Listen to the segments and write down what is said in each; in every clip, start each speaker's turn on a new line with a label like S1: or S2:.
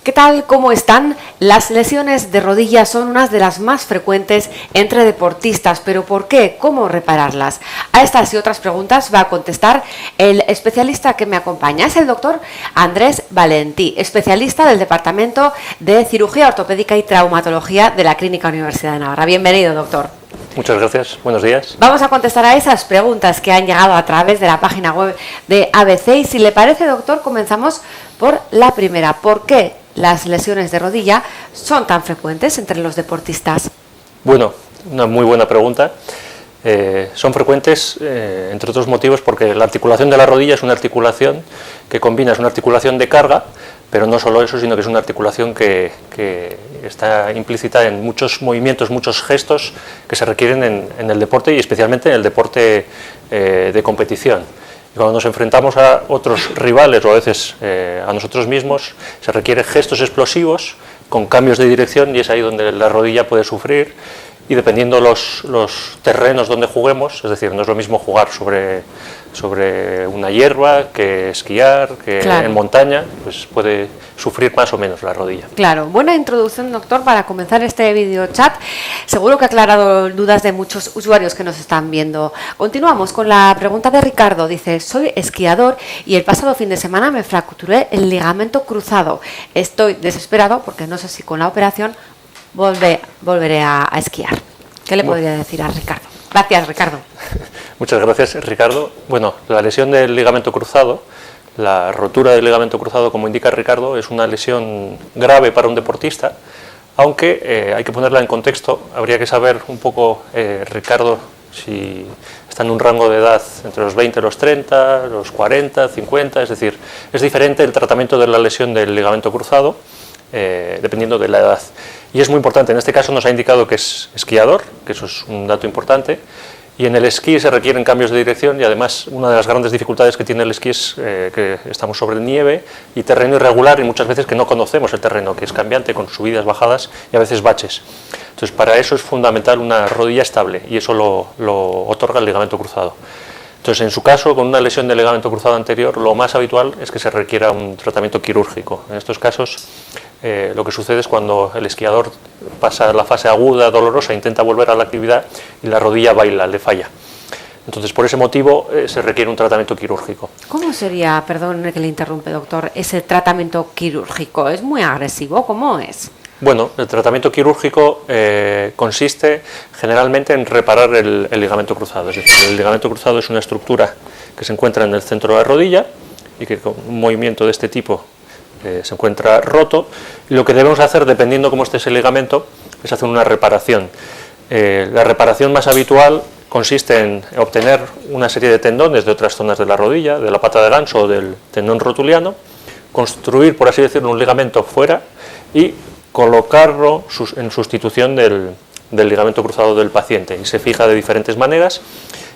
S1: ¿Qué tal? ¿Cómo están? Las lesiones de rodilla son unas de las más frecuentes entre deportistas, pero ¿por qué? ¿Cómo repararlas? A estas y otras preguntas va a contestar el especialista que me acompaña. Es el doctor Andrés Valentí, especialista del Departamento de Cirugía Ortopédica y Traumatología de la Clínica Universidad de Navarra. Bienvenido, doctor.
S2: Muchas gracias, buenos días.
S1: Vamos a contestar a esas preguntas que han llegado a través de la página web de ABC y si le parece, doctor, comenzamos por la primera. ¿Por qué las lesiones de rodilla son tan frecuentes entre los deportistas?
S2: Bueno, una muy buena pregunta. Son frecuentes, entre otros motivos, porque la articulación de la rodilla es una articulación que combina, es una articulación de carga, pero no solo eso, sino que es una articulación que está implícita en muchos movimientos, muchos gestos que se requieren en el deporte y especialmente en el deporte de competición. Y cuando nos enfrentamos a otros rivales o a veces a nosotros mismos, se requieren gestos explosivos con cambios de dirección y es ahí donde la rodilla puede sufrir. Y dependiendo los terrenos donde juguemos, es decir, no es lo mismo jugar sobre una hierba que esquiar, que claro, en montaña, pues puede sufrir más o menos la rodilla.
S1: Claro, buena introducción, doctor, para comenzar este video chat. Seguro que ha aclarado dudas de muchos usuarios que nos están viendo. Continuamos con la pregunta de Ricardo. Dice, soy esquiador y el pasado fin de semana me fracturé el ligamento cruzado. Estoy desesperado porque no sé si con la operación volveré a esquiar. ¿Qué le podría decir a Ricardo? Gracias, Ricardo.
S2: Muchas gracias, Ricardo. Bueno, la lesión del ligamento cruzado, la rotura del ligamento cruzado, como indica Ricardo, es una lesión grave para un deportista, aunque hay que ponerla en contexto. Habría que saber un poco, Ricardo, si está en un rango de edad entre los 20 y los 30, los 40, 50, es decir, es diferente el tratamiento de la lesión del ligamento cruzado, dependiendo de la edad. Y es muy importante, en este caso nos ha indicado que es esquiador, que eso es un dato importante, y en el esquí se requieren cambios de dirección y además una de las grandes dificultades que tiene el esquí es que estamos sobre nieve y terreno irregular y muchas veces que no conocemos el terreno, que es cambiante con subidas, bajadas y a veces baches. Entonces para eso es fundamental una rodilla estable y eso lo otorga el ligamento cruzado. Entonces, en su caso, con una lesión del ligamento cruzado anterior, lo más habitual es que se requiera un tratamiento quirúrgico. En estos casos, lo que sucede es cuando el esquiador pasa la fase aguda, dolorosa, intenta volver a la actividad y la rodilla baila, le falla. Entonces, por ese motivo, se requiere un tratamiento quirúrgico.
S1: ¿Cómo sería, perdón que le interrumpe, doctor, ese tratamiento quirúrgico? ¿Es muy agresivo? ¿Cómo es?
S2: Bueno, el tratamiento quirúrgico consiste generalmente en reparar el ligamento cruzado. Es decir, el ligamento cruzado es una estructura que se encuentra en el centro de la rodilla y que con un movimiento de este tipo se encuentra roto. Y lo que debemos hacer, dependiendo cómo esté ese ligamento, es hacer una reparación. La reparación más habitual consiste en obtener una serie de tendones de otras zonas de la rodilla, de la pata de ganso o del tendón rotuliano, construir, por así decirlo, un ligamento fuera y colocarlo en sustitución del ligamento cruzado del paciente y se fija de diferentes maneras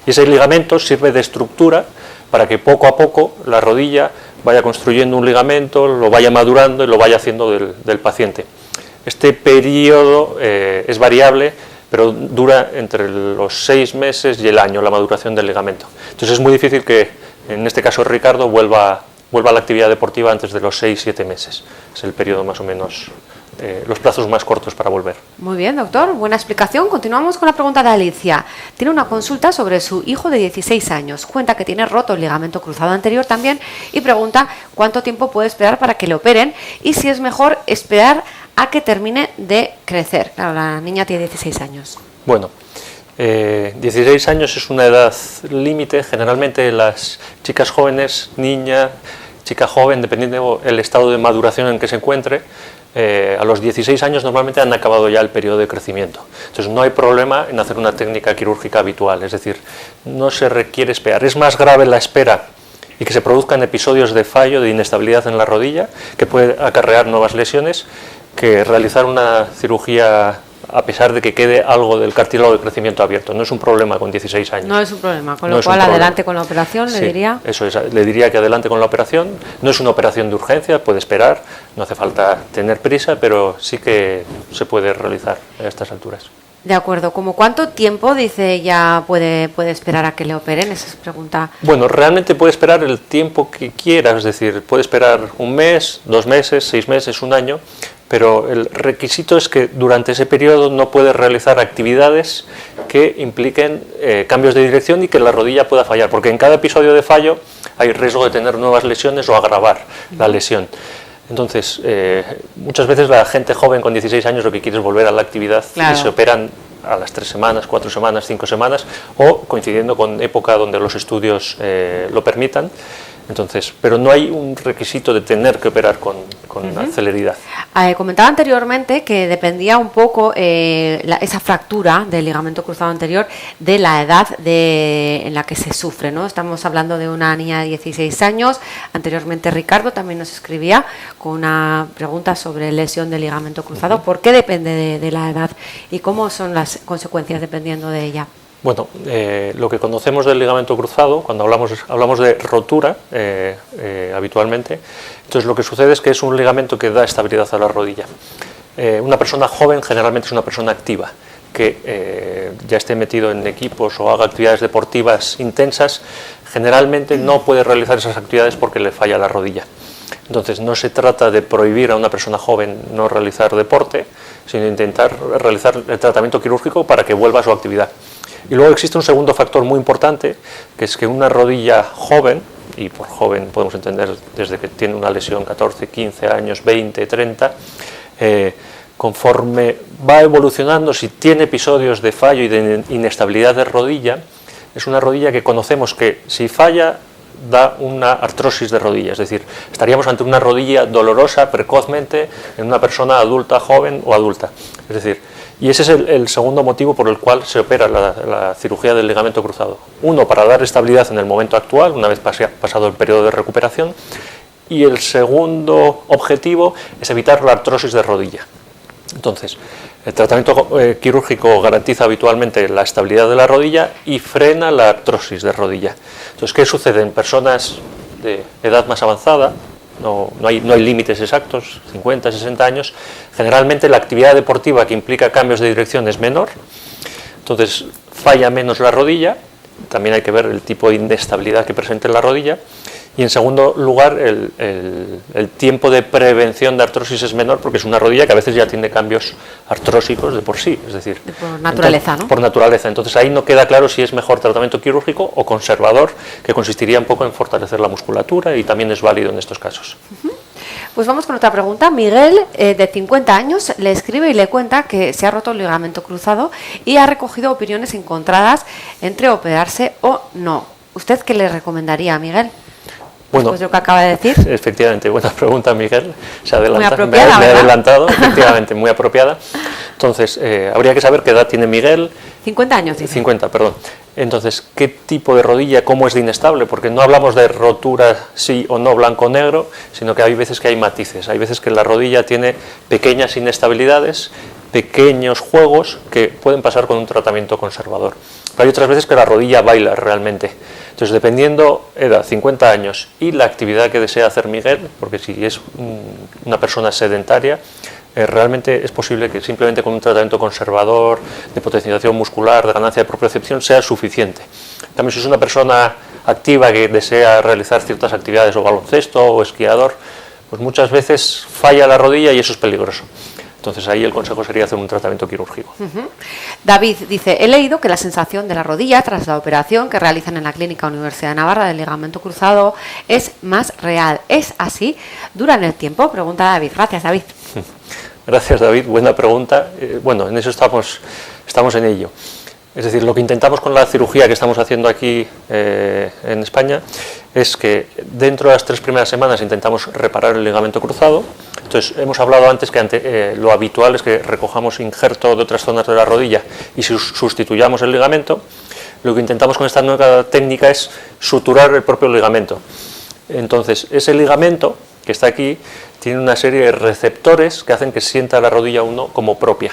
S2: y ese ligamento sirve de estructura para que poco a poco la rodilla vaya construyendo un ligamento, lo vaya madurando y lo vaya haciendo del paciente. Este periodo es variable, pero dura entre los 6 meses y el año la maduración del ligamento. Entonces es muy difícil que, en este caso Ricardo, vuelva a la actividad deportiva antes de los 6-7 meses. Es el periodo más o menos, los plazos más cortos para volver.
S1: Muy bien, doctor, buena explicación. Continuamos con la pregunta de Alicia. Tiene una consulta sobre su hijo de 16 años. Cuenta que tiene roto el ligamento cruzado anterior también y pregunta cuánto tiempo puede esperar para que le operen y si es mejor esperar a que termine de crecer. Claro, la niña tiene 16 años.
S2: Bueno, 16 años es una edad límite. Generalmente las chicas jóvenes, niña, chica joven, dependiendo del estado de maduración en que se encuentre, a los 16 años normalmente han acabado ya el periodo de crecimiento. Entonces no hay problema en hacer una técnica quirúrgica habitual, es decir, no se requiere esperar. Es más grave la espera y que se produzcan episodios de fallo, de inestabilidad en la rodilla, que puede acarrear nuevas lesiones, que realizar una cirugía a pesar de que quede algo del cartílago de crecimiento abierto. No es un problema con 16 años.
S1: No es un problema, con lo cual adelante con la operación, le diría.
S2: Eso es, le diría que adelante con la operación. No es una operación de urgencia, puede esperar, no hace falta tener prisa, pero sí que se puede realizar a estas alturas.
S1: De acuerdo. ¿Cómo cuánto tiempo, dice ella, puede esperar a que le operen? Esa es pregunta.
S2: Bueno, realmente puede esperar el tiempo que quiera, es decir, puede esperar 1 mes, 2 meses, 6 meses, 1 año, pero el requisito es que durante ese periodo no puede realizar actividades que impliquen cambios de dirección y que la rodilla pueda fallar, porque en cada episodio de fallo hay riesgo de tener nuevas lesiones o agravar la lesión. Entonces, muchas veces la gente joven con 16 años lo que quiere es volver a la actividad, claro, y se operan a las 3 semanas, 4 semanas, 5 semanas, o coincidiendo con época donde los estudios lo permitan. Entonces, pero no hay un requisito de tener que operar con celeridad.
S1: Comentaba anteriormente que dependía un poco esa fractura del ligamento cruzado anterior de la edad en la que se sufre, ¿no? Estamos hablando de una niña de 16 años. Anteriormente Ricardo también nos escribía con una pregunta sobre lesión del ligamento cruzado. ¿Por qué depende de la edad y cómo son las consecuencias dependiendo de ella?
S2: Bueno, lo que conocemos del ligamento cruzado, cuando hablamos de rotura habitualmente, entonces lo que sucede es que es un ligamento que da estabilidad a la rodilla. Una persona joven generalmente es una persona activa, que ya esté metido en equipos o haga actividades deportivas intensas, generalmente no puede realizar esas actividades porque le falla la rodilla. Entonces no se trata de prohibir a una persona joven no realizar deporte, sino intentar realizar el tratamiento quirúrgico para que vuelva a su actividad. Y luego existe un segundo factor muy importante, que es que una rodilla joven, y por joven podemos entender desde que tiene una lesión 14, 15 años, 20, 30, conforme va evolucionando, si tiene episodios de fallo y de inestabilidad de rodilla, es una rodilla que conocemos que si falla da una artrosis de rodilla, es decir, estaríamos ante una rodilla dolorosa precozmente en una persona adulta, joven o adulta. Es decir, y ese es el segundo motivo por el cual se opera la cirugía del ligamento cruzado. Uno, para dar estabilidad en el momento actual, una vez pasado el periodo de recuperación, y el segundo objetivo es evitar la artrosis de rodilla. Entonces, el tratamiento quirúrgico garantiza habitualmente la estabilidad de la rodilla y frena la artrosis de rodilla. Entonces, ¿qué sucede en personas de edad más avanzada? No hay límites exactos, 50, 60 años. Generalmente la actividad deportiva que implica cambios de dirección es menor, entonces falla menos la rodilla, también hay que ver el tipo de inestabilidad que presenta la rodilla, y en segundo lugar el tiempo de prevención de artrosis es menor porque es una rodilla que a veces ya tiene cambios artrósicos de por sí, es decir,
S1: por naturaleza,
S2: entonces,
S1: ¿no?
S2: Por naturaleza, entonces ahí no queda claro si es mejor tratamiento quirúrgico o conservador, que consistiría un poco en fortalecer la musculatura y también es válido en estos casos.
S1: Pues vamos con otra pregunta. Miguel, de 50 años, le escribe y le cuenta que se ha roto el ligamento cruzado y ha recogido opiniones encontradas entre operarse o no. ¿Usted qué le recomendaría a Miguel?
S2: Bueno,
S1: pues lo que acaba de decir.
S2: Efectivamente, buena pregunta, Miguel.
S1: Muy apropiada,
S2: me ha adelantado, efectivamente, muy apropiada. Entonces, habría que saber qué edad tiene Miguel.
S1: 50 años, dice.
S2: 50, perdón. Entonces, ¿qué tipo de rodilla, cómo es de inestable? Porque no hablamos de rotura sí o no, blanco o negro, sino que hay veces que hay matices. Hay veces que la rodilla tiene pequeñas inestabilidades, pequeños juegos que pueden pasar con un tratamiento conservador. Pero hay otras veces que la rodilla baila realmente. Entonces, dependiendo edad, 50 años, y la actividad que desea hacer Miguel, porque si es una persona sedentaria, realmente es posible que simplemente con un tratamiento conservador, de potenciación muscular, de ganancia de propiocepción, sea suficiente. También si es una persona activa que desea realizar ciertas actividades, o baloncesto, o esquiador, pues muchas veces falla la rodilla y eso es peligroso. Entonces ahí el consejo sería hacer un tratamiento quirúrgico.
S1: David dice, he leído que la sensación de la rodilla tras la operación que realizan en la Clínica Universidad de Navarra del ligamento cruzado es más real. ¿Es así? ¿Dura en el tiempo? Pregunta David. Gracias, David.
S2: Gracias, David. Buena pregunta. Bueno, en eso estamos en ello. Es decir, lo que intentamos con la cirugía que estamos haciendo aquí en España es que dentro de las 3 primeras semanas intentamos reparar el ligamento cruzado. Entonces, hemos hablado antes que lo habitual es que recojamos injerto de otras zonas de la rodilla y sustituyamos el ligamento. Lo que intentamos con esta nueva técnica es suturar el propio ligamento. Entonces, ese ligamento que está aquí tiene una serie de receptores que hacen que sienta la rodilla uno como propia.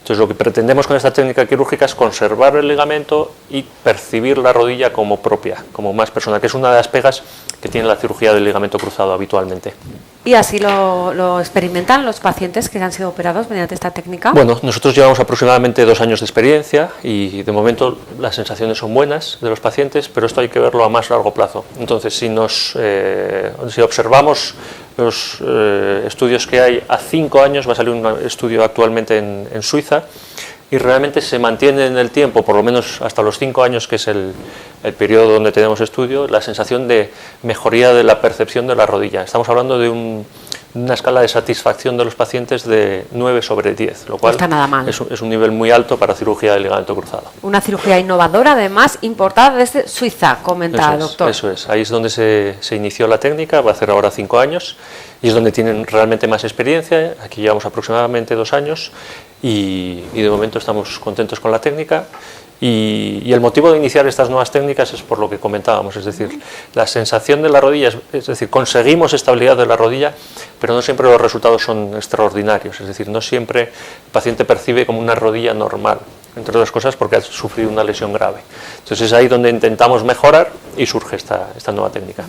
S2: Entonces lo que pretendemos con esta técnica quirúrgica es conservar el ligamento y percibir la rodilla como propia, como más personal, que es una de las pegas que tiene la cirugía del ligamento cruzado habitualmente.
S1: ¿Y así lo experimentan los pacientes que han sido operados mediante esta técnica?
S2: Bueno, nosotros llevamos aproximadamente 2 años de experiencia y de momento las sensaciones son buenas de los pacientes, pero esto hay que verlo a más largo plazo. Entonces, si observamos los estudios que hay a 5 años, va a salir un estudio actualmente en Suiza, y realmente se mantiene en el tiempo, por lo menos hasta los 5 años, que es el periodo donde tenemos estudio, la sensación de mejoría de la percepción de la rodilla. Estamos hablando de una escala de satisfacción de los pacientes de 9/10, lo cual
S1: no está nada mal.
S2: Es un nivel muy alto para cirugía del ligamento cruzado.
S1: Una cirugía innovadora, además, importada desde Suiza, comenta el doctor.
S2: Eso es, ahí es donde se inició la técnica, va a hacer ahora 5 años, y es donde tienen realmente más experiencia. Aquí llevamos aproximadamente 2 años, y de momento estamos contentos con la técnica. Y el motivo de iniciar estas nuevas técnicas es por lo que comentábamos, es decir, la sensación de la rodilla, es decir, conseguimos estabilidad de la rodilla, pero no siempre los resultados son extraordinarios, es decir, no siempre el paciente percibe como una rodilla normal, entre otras cosas porque ha sufrido una lesión grave. Entonces es ahí donde intentamos mejorar y surge esta nueva técnica.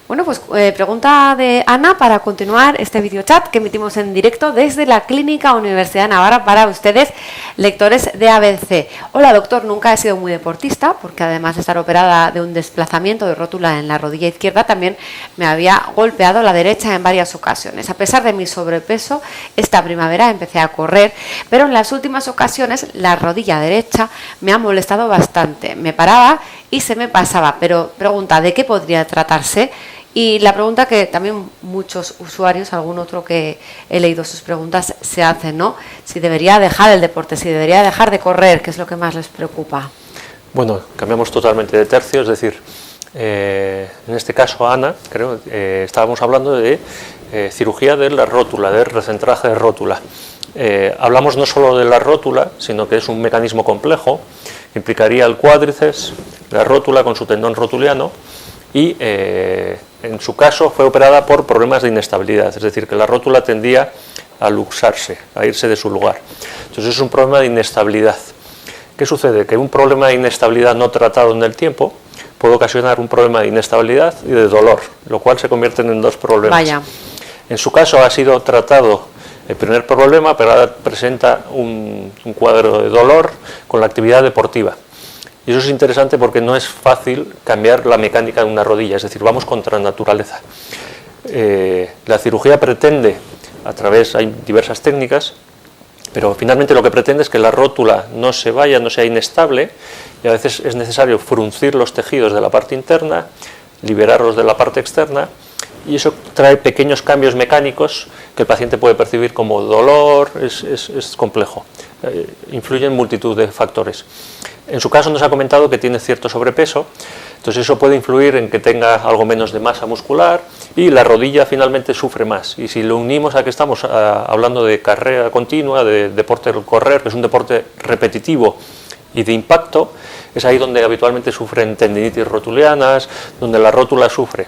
S1: Bueno, pues pregunta de Ana para continuar este videochat que emitimos en directo desde la Clínica Universidad de Navarra para ustedes, lectores de ABC. Hola doctor, nunca he sido muy deportista porque además de estar operada de un desplazamiento de rótula en la rodilla izquierda, también me había golpeado la derecha en varias ocasiones. A pesar de mi sobrepeso, esta primavera empecé a correr, pero en las últimas ocasiones la rodilla derecha me ha molestado bastante. Me paraba y se me pasaba, pero pregunta, ¿de qué podría tratarse? Y la pregunta que también muchos usuarios, algún otro que he leído sus preguntas, se hacen, ¿no? Si debería dejar el deporte, si debería dejar de correr, ¿qué es lo que más les preocupa?
S2: Bueno, cambiamos totalmente de tercio, es decir, en este caso Ana, creo, estábamos hablando de cirugía de la rótula, de recentraje de rótula. Hablamos no solo de la rótula, sino que es un mecanismo complejo, que implicaría el cuádriceps, la rótula con su tendón rotuliano, y en su caso fue operada por problemas de inestabilidad, es decir, que la rótula tendía a luxarse, a irse de su lugar. Entonces es un problema de inestabilidad. ¿Qué sucede? Que un problema de inestabilidad no tratado en el tiempo puede ocasionar un problema de inestabilidad y de dolor, lo cual se convierten en 2 problemas.
S1: Vaya.
S2: En su caso ha sido tratado el primer problema, pero ahora presenta un cuadro de dolor con la actividad deportiva. Y eso es interesante porque no es fácil cambiar la mecánica de una rodilla, es decir, vamos contra la naturaleza. La cirugía pretende, hay diversas técnicas, pero finalmente lo que pretende es que la rótula no se vaya, no sea inestable, y a veces es necesario fruncir los tejidos de la parte interna, liberarlos de la parte externa, y eso trae pequeños cambios mecánicos que el paciente puede percibir como dolor, es complejo, influyen multitud de factores. En su caso nos ha comentado que tiene cierto sobrepeso, entonces eso puede influir en que tenga algo menos de masa muscular y la rodilla finalmente sufre más. Y si lo unimos a que estamos hablando de carrera continua, de deporte del correr, que es un deporte repetitivo y de impacto, es ahí donde habitualmente sufren tendinitis rotulianas, donde la rótula sufre.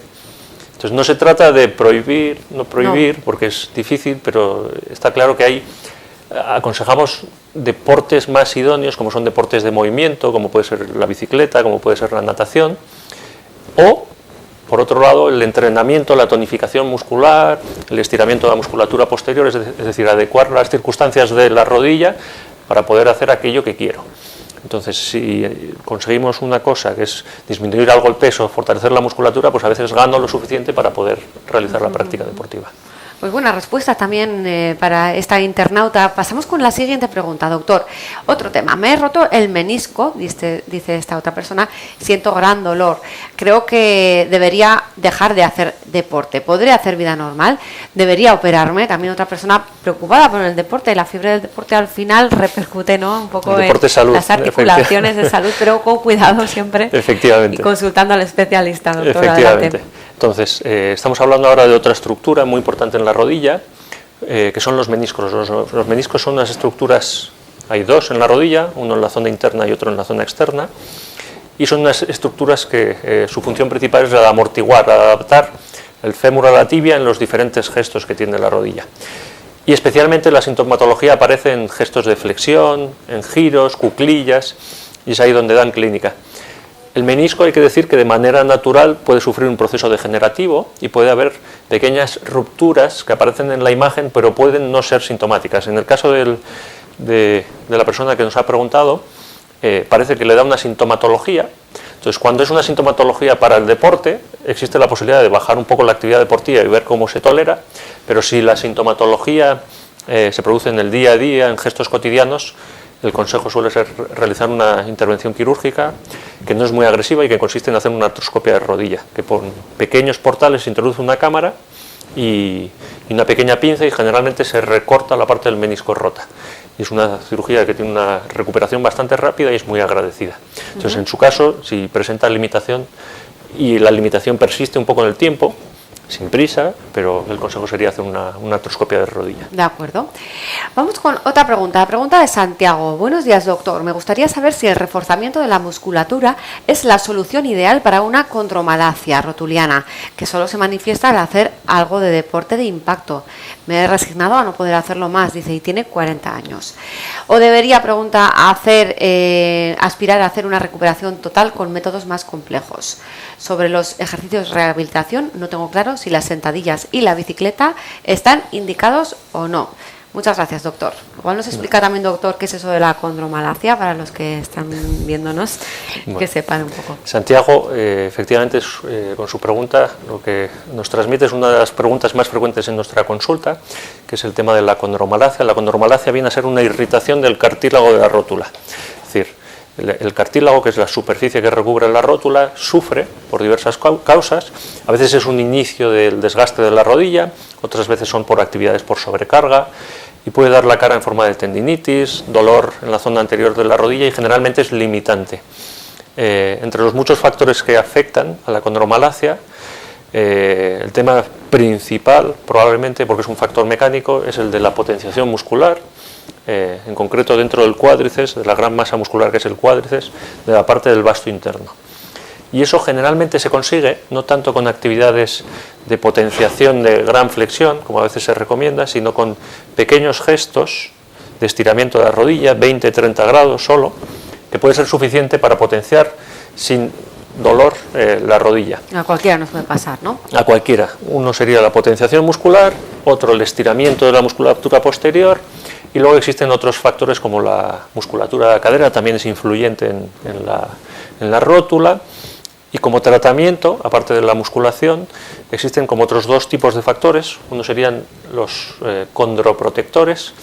S2: Entonces no se trata de prohibir, no prohibir, porque es difícil, pero está claro que aconsejamos deportes más idóneos, como son deportes de movimiento, como puede ser la bicicleta, como puede ser la natación, o, por otro lado, el entrenamiento, la tonificación muscular, el estiramiento de la musculatura posterior, es decir, adecuar las circunstancias de la rodilla para poder hacer aquello que quiero. Entonces, si conseguimos una cosa que es disminuir algo el peso, fortalecer la musculatura, pues a veces gano lo suficiente para poder realizar la práctica deportiva.
S1: Pues buena respuesta también para esta internauta. Pasamos con la siguiente pregunta, doctor. Otro tema. Me he roto el menisco, dice esta otra persona, siento gran dolor. Creo que debería dejar de hacer deporte. ¿Podría hacer vida normal? ¿Debería operarme? También otra persona preocupada por el deporte. La fiebre del deporte al final repercute, ¿no?, un poco en las articulaciones de salud, pero con cuidado siempre.
S2: Efectivamente.
S1: Y consultando al especialista, doctor.
S2: Efectivamente.
S1: Adelante.
S2: Entonces, estamos hablando ahora de otra estructura muy importante en la rodilla, que son los meniscos. Los meniscos son unas estructuras, hay 2 en la rodilla, uno en la zona interna y otro en la zona externa, y son unas estructuras que su función principal es la de amortiguar, adaptar el fémur a la tibia en los diferentes gestos que tiene la rodilla. Y especialmente la sintomatología aparece en gestos de flexión, en giros, cuclillas, y es ahí donde dan clínica. El menisco, hay que decir que de manera natural puede sufrir un proceso degenerativo y puede haber pequeñas rupturas que aparecen en la imagen, pero pueden no ser sintomáticas. En el caso de la persona que nos ha preguntado, parece que le da una sintomatología. Entonces, cuando es una sintomatología para el deporte, existe la posibilidad de bajar un poco la actividad deportiva y ver cómo se tolera, pero si la sintomatología se produce en el día a día, en gestos cotidianos, el consejo suele ser realizar una intervención quirúrgica que no es muy agresiva y que consiste en hacer una artroscopia de rodilla, que por pequeños portales se introduce una cámara y una pequeña pinza y generalmente se recorta la parte del menisco rota. Y es una cirugía que tiene una recuperación bastante rápida y es muy agradecida. Entonces, en su caso, si presenta limitación y la limitación persiste un poco en el tiempo, sin prisa, pero el consejo sería hacer una artroscopia de rodilla.
S1: De acuerdo. Vamos con otra pregunta. La pregunta de Santiago. Buenos días, doctor. Me gustaría saber si el reforzamiento de la musculatura es la solución ideal para una condromalacia rotuliana, que solo se manifiesta al hacer algo de deporte de impacto. Me he resignado a no poder hacerlo más, dice, y tiene 40 años. ¿O debería, pregunta, aspirar a hacer una recuperación total con métodos más complejos? Sobre los ejercicios de rehabilitación, no tengo claro si las sentadillas y la bicicleta están indicados o no. Muchas gracias, doctor. Igual nos explica también, doctor, qué es eso de la condromalacia para los que están viéndonos, bueno, que sepan un poco.
S2: Santiago, efectivamente, con su pregunta, lo que nos transmite es una de las preguntas más frecuentes en nuestra consulta, que es el tema de la condromalacia. La condromalacia viene a ser una irritación del cartílago de la rótula. Es decir, el cartílago, que es la superficie que recubre la rótula, sufre por diversas causas. A veces es un inicio del desgaste de la rodilla, otras veces son por actividades por sobrecarga, y puede dar la cara en forma de tendinitis, dolor en la zona anterior de la rodilla y generalmente es limitante. Entre los muchos factores que afectan a la condromalacia, el tema principal, probablemente porque es un factor mecánico, es el de la potenciación muscular, en concreto dentro del cuádriceps, de la gran masa muscular que es el cuádriceps, de la parte del vasto interno. Y eso generalmente se consigue no tanto con actividades de potenciación de gran flexión, como a veces se recomienda, sino con pequeños gestos de estiramiento de la rodilla, 20-30 grados solo, que puede ser suficiente para potenciar sin dolor la rodilla.
S1: A cualquiera nos puede pasar, ¿no?
S2: A cualquiera. Uno sería la potenciación muscular, otro el estiramiento de la musculatura posterior, y luego existen otros factores como la musculatura de la cadera, también es influyente en la rótula. Y como tratamiento, aparte de la musculación, existen como otros dos tipos de factores. Uno serían los condroprotectores,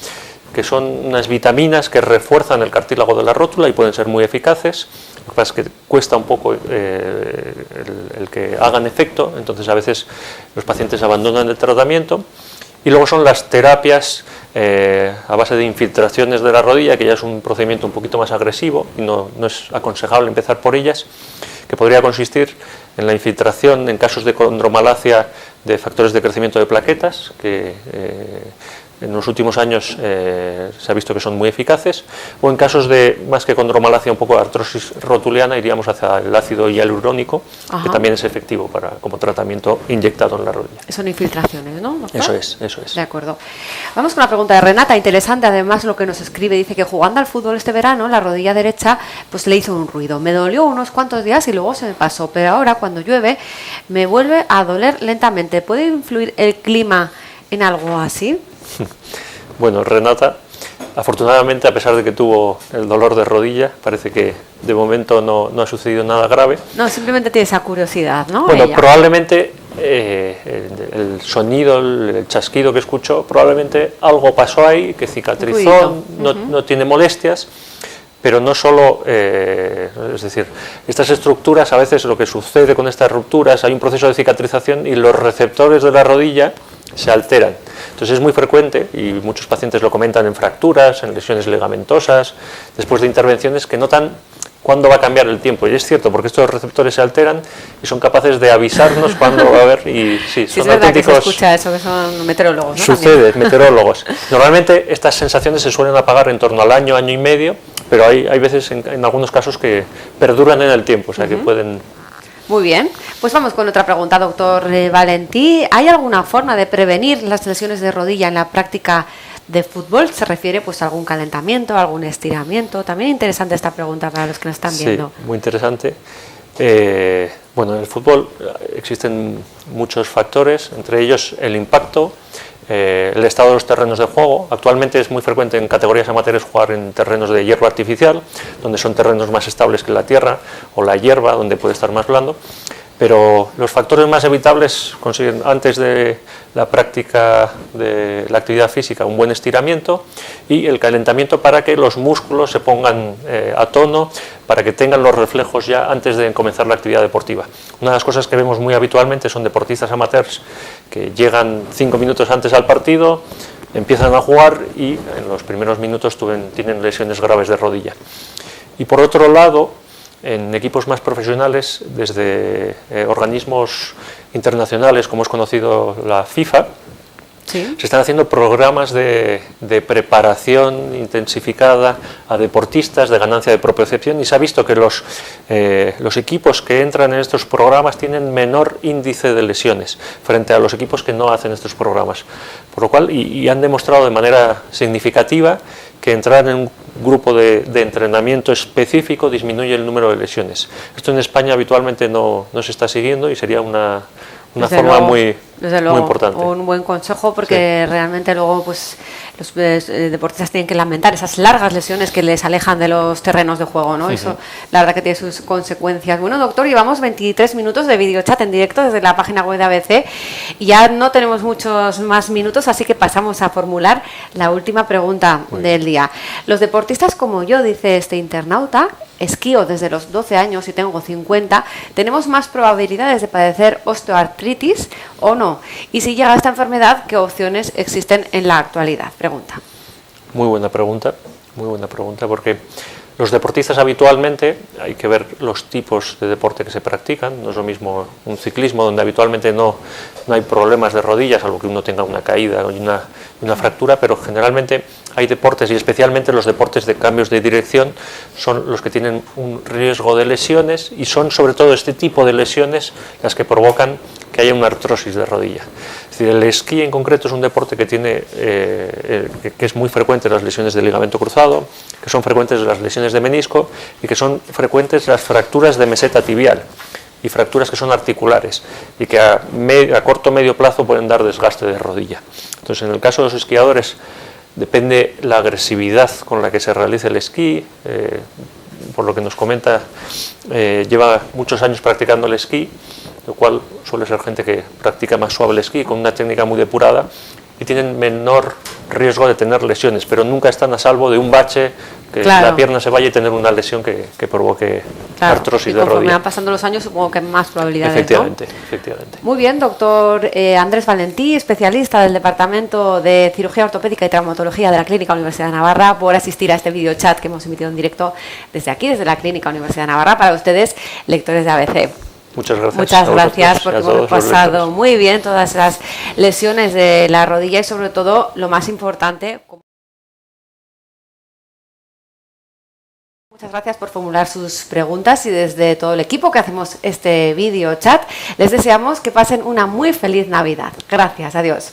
S2: que son unas vitaminas que refuerzan el cartílago de la rótula y pueden ser muy eficaces. Lo que pasa es que cuesta un poco el que hagan efecto, entonces a veces los pacientes abandonan el tratamiento. Y luego son las terapias a base de infiltraciones de la rodilla, que ya es un procedimiento un poquito más agresivo y no es aconsejable empezar por ellas, que podría consistir en la infiltración en casos de condromalacia de factores de crecimiento de plaquetas, que en los últimos años se ha visto que son muy eficaces, o en casos de, más que condromalacia, un poco de artrosis rotuliana, iríamos hacia el ácido hialurónico, que también es efectivo como tratamiento inyectado en la rodilla.
S1: Son infiltraciones, ¿no, doctor?
S2: Eso es.
S1: De acuerdo. Vamos con la pregunta de Renata, interesante además lo que nos escribe. Dice que jugando al fútbol este verano, la rodilla derecha pues le hizo un ruido. Me dolió unos cuantos días y luego se me pasó, pero ahora cuando llueve me vuelve a doler lentamente. ¿Puede influir el clima en algo así?
S2: Bueno, Renata, afortunadamente, a pesar de que tuvo el dolor de rodilla, parece que de momento no ha sucedido nada grave.
S1: No, simplemente tiene esa curiosidad, ¿no?
S2: Bueno,
S1: ella.
S2: Probablemente el sonido, el chasquido que escuchó, probablemente algo pasó ahí, que cicatrizó, no tiene molestias, pero no solo, es decir, estas estructuras, a veces lo que sucede con estas rupturas, hay un proceso de cicatrización y los receptores de la rodilla se alteran. Entonces es muy frecuente, y muchos pacientes lo comentan, en fracturas, en lesiones ligamentosas, después de intervenciones que notan cuándo va a cambiar el tiempo. Y es cierto, porque estos receptores se alteran y son capaces de avisarnos cuándo va a haber. Y sí, son
S1: es verdad
S2: auténticos.
S1: Que se escucha eso, que son meteorólogos, ¿no?
S2: Sucede,
S1: También.
S2: meteorólogos. Normalmente estas sensaciones se suelen apagar en torno al año, año y medio, pero hay veces, en algunos casos, que perduran en el tiempo, o sea que pueden.
S1: Muy bien, pues vamos con otra pregunta, doctor Valentí. ¿Hay alguna forma de prevenir las lesiones de rodilla en la práctica de fútbol? Se refiere pues a algún calentamiento, algún estiramiento. También interesante esta pregunta para los que nos están viendo.
S2: Sí, muy interesante. Bueno, en el fútbol existen muchos factores, entre ellos el impacto, el estado de los terrenos de juego. Actualmente es muy frecuente en categorías amateurs jugar en terrenos de hierba artificial, donde son terrenos más estables que la tierra, o la hierba, donde puede estar más blando. Pero los factores más evitables consiguen, antes de la práctica de la actividad física, un buen estiramiento y el calentamiento para que los músculos se pongan a tono, para que tengan los reflejos ya antes de comenzar la actividad deportiva. Una de las cosas que vemos muy habitualmente son deportistas amateurs que llegan 5 minutos antes al partido, empiezan a jugar y en los primeros minutos tienen lesiones graves de rodilla. Y por otro lado, en equipos más profesionales, desde organismos internacionales, como es conocido la FIFA,
S1: ¿sí?
S2: Se están haciendo programas de preparación intensificada a deportistas, de ganancia de propiocepción, y se ha visto que los equipos que entran en estos programas tienen menor índice de lesiones frente a los equipos que no hacen estos programas. Por lo cual, y han demostrado de manera significativa que entrar en un grupo de entrenamiento específico disminuye el número de lesiones. Esto en España habitualmente no se está siguiendo y sería una forma muy importante.
S1: Un buen consejo, porque realmente luego pues los deportistas tienen que lamentar esas largas lesiones que les alejan de los terrenos de juego, ¿no? Eso, la verdad que tiene sus consecuencias. Bueno, doctor, llevamos 23 minutos de videochat en directo desde la página web de ABC y ya no tenemos muchos más minutos, así que pasamos a formular la última pregunta del día. Los deportistas como yo, dice este internauta, esquío desde los 12 años y tengo 50, ¿tenemos más probabilidades de padecer osteoartritis o no? Y si llega esta enfermedad, ¿qué opciones existen en la actualidad? Pregunta.
S2: Muy buena pregunta, porque los deportistas habitualmente, hay que ver los tipos de deporte que se practican. No es lo mismo un ciclismo donde habitualmente no hay problemas de rodillas, salvo que uno tenga una caída y una fractura, pero generalmente hay deportes, y especialmente los deportes de cambios de dirección, son los que tienen un riesgo de lesiones, y son sobre todo este tipo de lesiones las que provocan que haya una artrosis de rodilla. Es decir, el esquí en concreto es un deporte que tiene que es muy frecuente las lesiones de ligamento cruzado, que son frecuentes las lesiones de menisco y que son frecuentes las fracturas de meseta tibial y fracturas que son articulares y que a corto o medio plazo pueden dar desgaste de rodilla. Entonces, en el caso de los esquiadores, depende la agresividad con la que se realice el esquí. Por lo que nos comenta, lleva muchos años practicando el esquí, lo cual suele ser gente que practica más suave el esquí, con una técnica muy depurada, y tienen menor riesgo de tener lesiones, pero nunca están a salvo de un bache, que la pierna se vaya y tener una lesión que provoque artrosis de rodilla.
S1: Conforme van pasando los años, supongo que más probabilidades,
S2: efectivamente,
S1: ¿no?
S2: Efectivamente.
S1: Muy bien, doctor Andrés Valentí, especialista del Departamento de Cirugía Ortopédica y Traumatología de la Clínica Universidad de Navarra, por asistir a este videochat que hemos emitido en directo desde aquí, desde la Clínica Universidad de Navarra, para ustedes, lectores de ABC.
S2: Muchas gracias.
S1: Muchas gracias, porque hemos pasado muy bien todas las lesiones de la rodilla y sobre todo, lo más importante... Muchas gracias por formular sus preguntas, y desde todo el equipo que hacemos este video chat les deseamos que pasen una muy feliz Navidad. Gracias, adiós.